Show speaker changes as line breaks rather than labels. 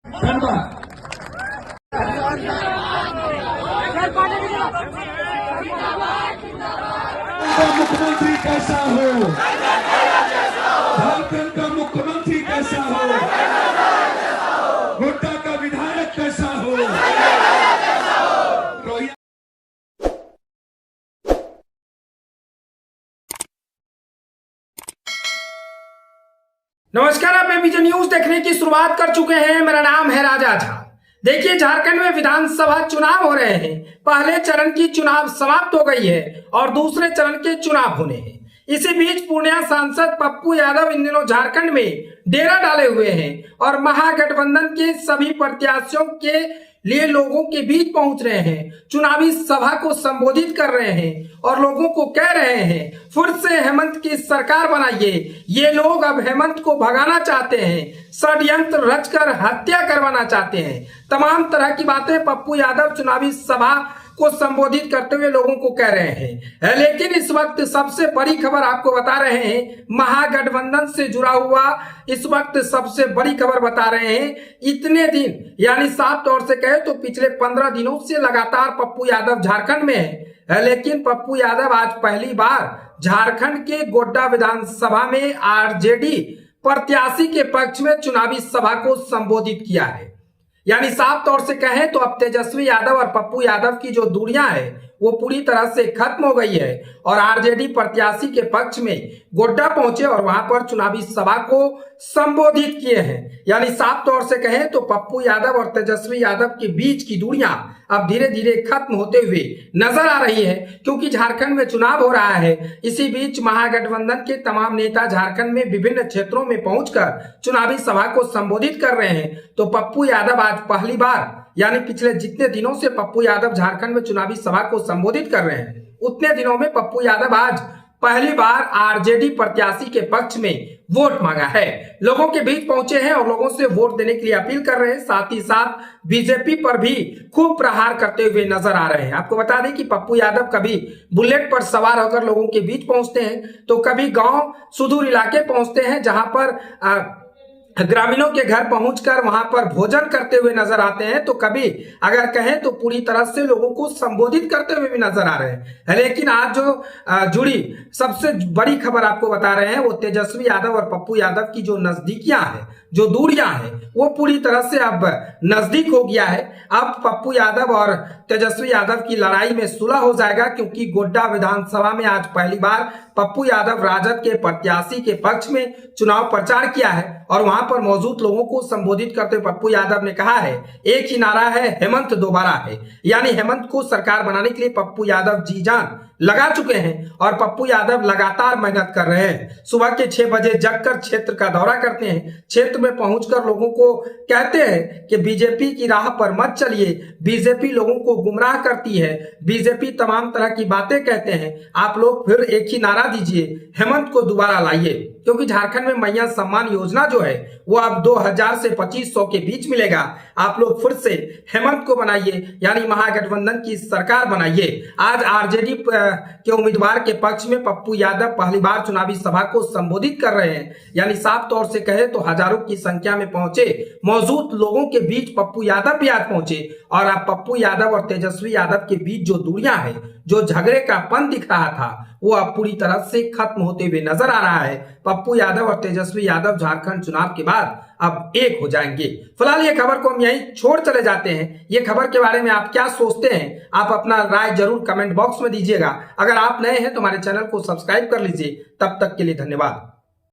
मुख्यमंत्री कैसा हो, झारखंड का मुख्यमंत्री कैसा हो, गोड्डा का विधायक कैसा हो।
नमस्कार, आप एबीजे न्यूज देखने की शुरुआत कर चुके हैं। मेरा नाम है राजा झा। देखिए, झारखंड में विधानसभा चुनाव हो रहे हैं। पहले चरण की चुनाव समाप्त हो गई है और दूसरे चरण के चुनाव होने हैं। इसी बीच पूर्णिया सांसद पप्पू यादव इन दिनों झारखंड में डेरा डाले हुए हैं और महागठबंधन के सभी प्रत्याशियों के लिए लोगों के बीच पहुंच रहे हैं, चुनावी सभा को संबोधित कर रहे हैं और लोगों को कह रहे हैं फिर से हेमंत की सरकार बनाइए। ये लोग अब हेमंत को भगाना चाहते हैं, षड्यंत्र रचकर हत्या करवाना चाहते हैं। तमाम तरह की बातें पप्पू यादव चुनावी सभा को संबोधित करते हुए लोगों को कह रहे हैं। लेकिन इस वक्त सबसे बड़ी खबर आपको बता रहे हैं, महागठबंधन से जुड़ा हुआ इस वक्त सबसे बड़ी खबर बता रहे हैं। इतने दिन यानी साफ तौर से कहे तो पिछले 15 दिनों से लगातार पप्पू यादव झारखंड में है। लेकिन पप्पू यादव आज पहली बार झारखंड के गोड्डा विधानसभा में आरजेडी प्रत्याशी के पक्ष में चुनावी सभा को संबोधित किया है। यानी साफ तौर से कहें तो अब तेजस्वी यादव और पप्पू यादव की जो दूरियां है वो पूरी तरह से खत्म हो गई है और आरजेडी प्रत्याशी के पक्ष में गोड्डा पहुंचे और वहां पर चुनावी सभा को संबोधित किए हैं। यानी साफ तौर से कहें तो पप्पू यादव और तेजस्वी यादव के बीच की दूरियां अब धीरे धीरे खत्म होते हुए नजर आ रही है, क्योंकि झारखंड में चुनाव हो रहा है। इसी बीच महागठबंधन के तमाम नेता झारखंड में विभिन्न क्षेत्रों में पहुंचकर चुनावी सभा को संबोधित कर रहे हैं। तो पप्पू यादव आज पहली बार यानी पिछले जितने दिनों से पप्पू यादव झारखंड में चुनावी सभा को संबोधित कर रहे हैं, उतने दिनों में पप्पू यादव आज पहली बार आरजेडी प्रत्याशी के पक्ष में वोट मांगा है। लोगों के बीच पहुंचे हैं और लोगों से वोट देने के लिए अपील कर रहे हैं। साथ ही साथ बीजेपी पर भी खूब प्रहार करते हुए नजर आ रहे हैं। आपको बता दें कि पप्पू यादव कभी बुलेट पर सवार होकर लोगों के बीच पहुंचते हैं तो कभी गांव सुदूर इलाके पहुंचते हैं, जहां पर ग्रामीणों के घर पहुंचकर वहां पर भोजन करते हुए नजर आते हैं, तो कभी अगर कहें तो पूरी तरह से लोगों को संबोधित करते हुए भी नजर आ रहे हैं। लेकिन आज जो जुड़ी सबसे बड़ी खबर आपको बता रहे हैं वो तेजस्वी यादव और पप्पू यादव की जो नजदीकियां हैं, जो दूरियां हैं, वो पूरी तरह से अब नजदीक हो गया है। अब पप्पू यादव और तेजस्वी यादव की लड़ाई में सुलह हो जाएगा, क्योंकि गोड्डा विधानसभा में आज पहली बार पप्पू यादव राजद के प्रत्याशी के पक्ष में चुनाव प्रचार किया है और वहां पर मौजूद लोगों को संबोधित करते हुए पप्पू यादव ने कहा है एक ही नारा है, हेमंत दोबारा है। यानी हेमंत को सरकार बनाने के लिए पप्पू यादव जी जान लगा चुके हैं और पप्पू यादव लगातार मेहनत कर रहे हैं। सुबह के 6 बजे जगकर क्षेत्र का दौरा करते हैं, क्षेत्र में पहुंचकर लोगों को कहते हैं कि बीजेपी की राह पर मत चलिए, बीजेपी लोगों को गुमराह करती है, बीजेपी तमाम तरह की बातें कहते हैं। आप लोग फिर एक ही नारा दीजिए, हेमंत को दोबारा लाइए, क्योंकि झारखंड में मैया सम्मान योजना जो है वो अब 2000 से 2500 के बीच मिलेगा। आप लोग फिर से हेमंत को बनाइए, यानी महागठबंधन की सरकार बनाइए। आज आरजेडी के उम्मीदवार के पक्ष में पप्पू यादव पहली बार चुनावी सभा को संबोधित कर रहे हैं। यानी साफ तौर से कहे तो हजारों की संख्या में पहुंचे मौजूद लोगों के बीच पप्पू यादव भी आज पहुंचे और अब पप्पू यादव और तेजस्वी यादव के बीच जो दूरियां हैं, जो झगड़े का पन दिख रहा था, वो अब पूरी तरह से खत्म होते हुए नजर आ रहा है। पप्पू यादव और तेजस्वी यादव झारखंड चुनाव के बाद अब एक हो जाएंगे। फिलहाल ये खबर को हम यहीं छोड़ चले जाते हैं। ये खबर के बारे में आप क्या सोचते हैं, आप अपना राय जरूर कमेंट बॉक्स में दीजिएगा। अगर आप नए हैं तो हमारे चैनल को सब्सक्राइब कर लीजिए। तब तक के लिए धन्यवाद।